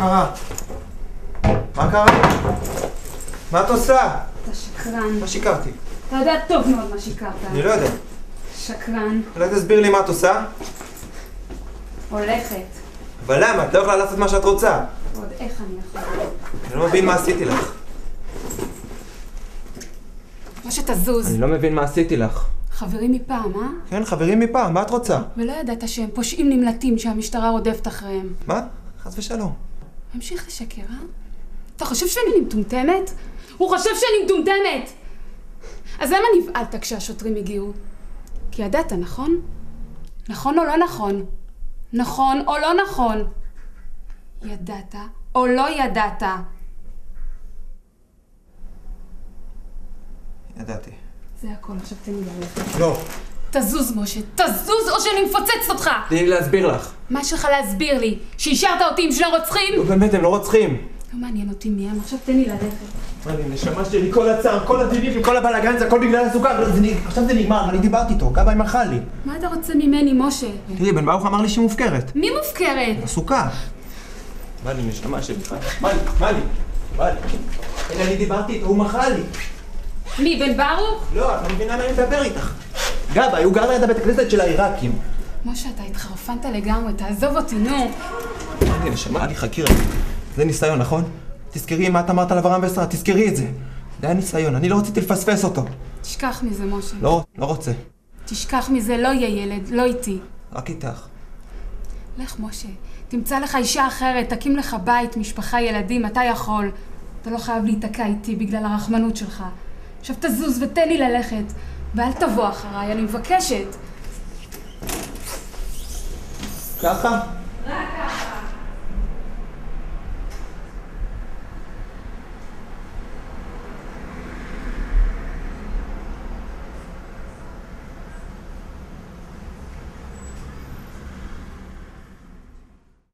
קרה? מה קרה? מה את עושה? אתה שקרן. מה שיקרתי? אתה יודע טוב מאוד מה שיקרת. אני לא יודע. שקרן. אולי תסביר לי מה את עושה? הולכת. אבל למה? את לא יכולה לעשות מה שאת רוצה. ועוד איך אני יכולה. אני לא מבין מה עשיתי לך. משה, תזוז. אני לא מבין מה עשיתי לך. חברים מפעם, אה? כן, חברים מפעם, מה את רוצה? ולא ידעת שהם פושעים נמלטים שהמשטרה רודפת אחריהם. מה? חס ושלום. המשיך לשקר, אה? אתה חושב שאני מטומטמת? הוא חושב שאני מטומטמת! אז למה נבעלת כשהשוטרים הגיעו? כי ידעת, נכון? נכון או לא נכון? נכון או לא נכון? ידעת או לא ידעת? ידעתי. זה הכל, עכשיו תן לי ללכת. לא. תזוז, משה, תזוז או שאני מפוצצת אותך! תני לי להסביר לך. מה יש לך להסביר לי? שהשארת אותי עם שני רוצחים? לא, באמת, הם לא רוצחים. לא מעניין אותי מי הם, עכשיו תן לי ללכת. מה לי, נשמה שלי, כל הצער, כל הדיבים, כל הבלאגן, זה הכל בגלל הסוכר. עכשיו זה נגמר, אני דיברתי איתו, גבאי מחל לי. מה אתה רוצה ממני, משה? תראי, בן ברוך אמר לי שהיא מופקרת. מי מופקרת? הסוכר. מה לי, נשמה שלי? מה לי? הנה, אני דיברתי איתו, הוא מחל לי. מי, בן ברוך? לא, את לא מבינה מה אני מדבר איתך. גבאי, הוא גר ליד הבית הכנסת של העיראקים. משה, אתה התחרפנת לגמרי, תעזוב אותי, נו. מה לי, נשמה, לי חקירה. זה ניסיון, נכון? תזכרי מה את אמרת על אברהם ואסתר, תזכרי את זה. זה היה ניסיון, אני לא רציתי לפספס אותו. תשכח מזה, משה. לא רוצה. תשכח מזה, לא יהיה ילד, לא איתי. רק איתך. לך, משה. תמצא לך אישה אחרת, תקים לך בית, משפחה, ילדים, אתה יכול. אתה לא חייב להיתקע איתי בגלל הרחמנות שלך. עכשיו תזוז ותן לי ללכת. ואל תבוא אחריי, אני מבקשת. ככה?